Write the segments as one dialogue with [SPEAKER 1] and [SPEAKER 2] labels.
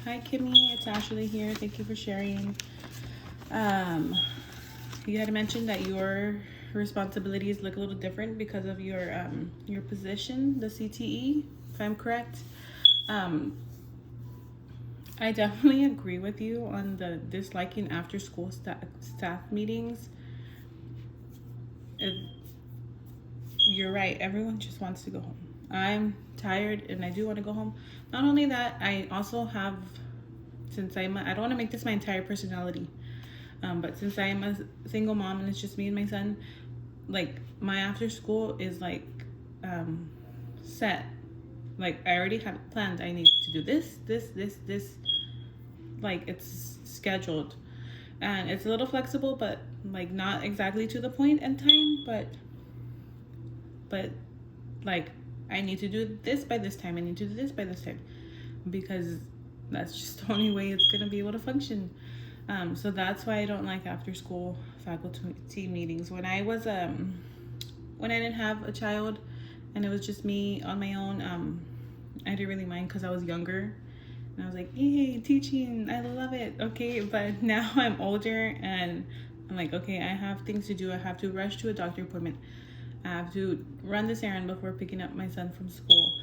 [SPEAKER 1] Hi, Kimmie. It's Ashley here. Thank you for sharing. Um, you had mentioned that your responsibilities look a little different because of your position, the CTE, if I'm correct. Um, I definitely agree with you on the disliking after school staff meetings. It, you're right. Everyone just wants to go home. I'm tired and I do want to go home. Not only that, I also have, since I don't want to make this my entire personality. But since I am a single mom and it's just me and my son, like my after school is like set. Like I already have it planned. I need to do this. Like it's scheduled, and it's a little flexible, but like not exactly to the point and time. But like I need to do this by this time. I need to do this by this time, because that's just the only way it's gonna be able to function. So that's why I don't like after school faculty meetings. When I didn't have a child and it was just me on my own, I didn't really mind because I was younger. And I was like, yay, teaching, I love it. Okay, but now I'm older and I'm like, okay, I have things to do. I have to rush to a doctor appointment. I have to run this errand before picking up my son from school.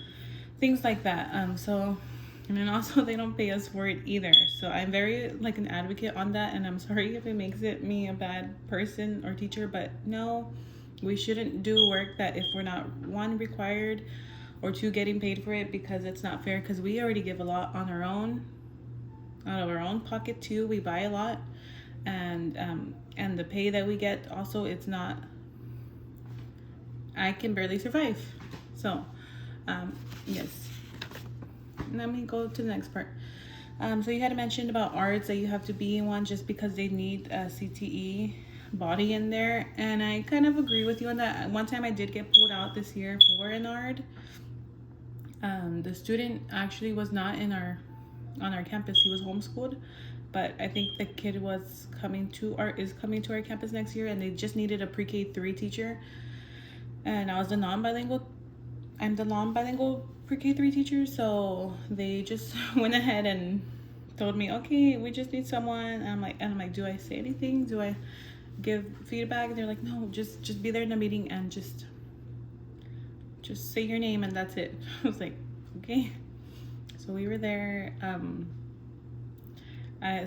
[SPEAKER 1] Things like that. And then also they don't pay us for it either. So I'm very like an advocate on that, and I'm sorry if it makes me a bad person or teacher, but no, we shouldn't do work that if we're not one required or two getting paid for it, because it's not fair, because we already give a lot on our own, out of our own pocket too. We buy a lot, and the pay that we get also, it's not, I can barely survive. So yes. Let me go to the next part. So you had mentioned about arts that you have to be in one just because they need a CTE body in there, and I kind of agree with you on that. One time I did get pulled out this year for an art. The student actually was not on our campus. He was homeschooled, but I think the kid is coming to our campus next year, and they just needed a pre-K 3 teacher, and I'm the non-bilingual pre-K 3 teacher, so they just went ahead and told me, okay, we just need someone. And I'm like, do I say anything? Do I give feedback? They're like, no, just be there in the meeting and just say your name and that's it. I was like, okay. So we were there.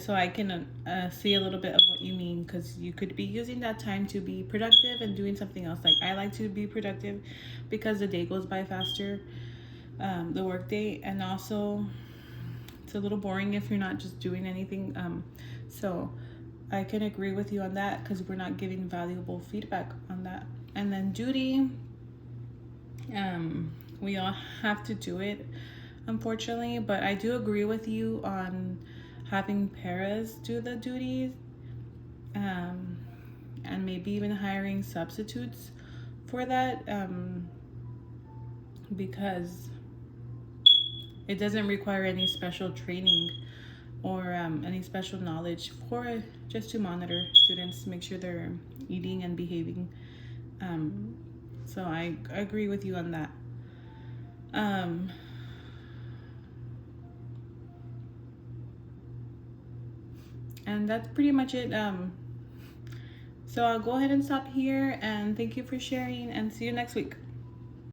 [SPEAKER 1] So I can see a little bit of what you mean, because you could be using that time to be productive and doing something else. Like I like to be productive because the day goes by faster, the work day, and also it's a little boring if you're not just doing anything. So I can agree with you on that, because we're not giving valuable feedback on that. And then duty, we all have to do it, unfortunately, but I do agree with you on having paras do the duties, and maybe even hiring substitutes for that, because it doesn't require any special training or any special knowledge for just to monitor students to make sure they're eating and behaving. So I agree with you on that. And that's pretty much it. So I'll go ahead and stop here, and thank you for sharing, and see you next week.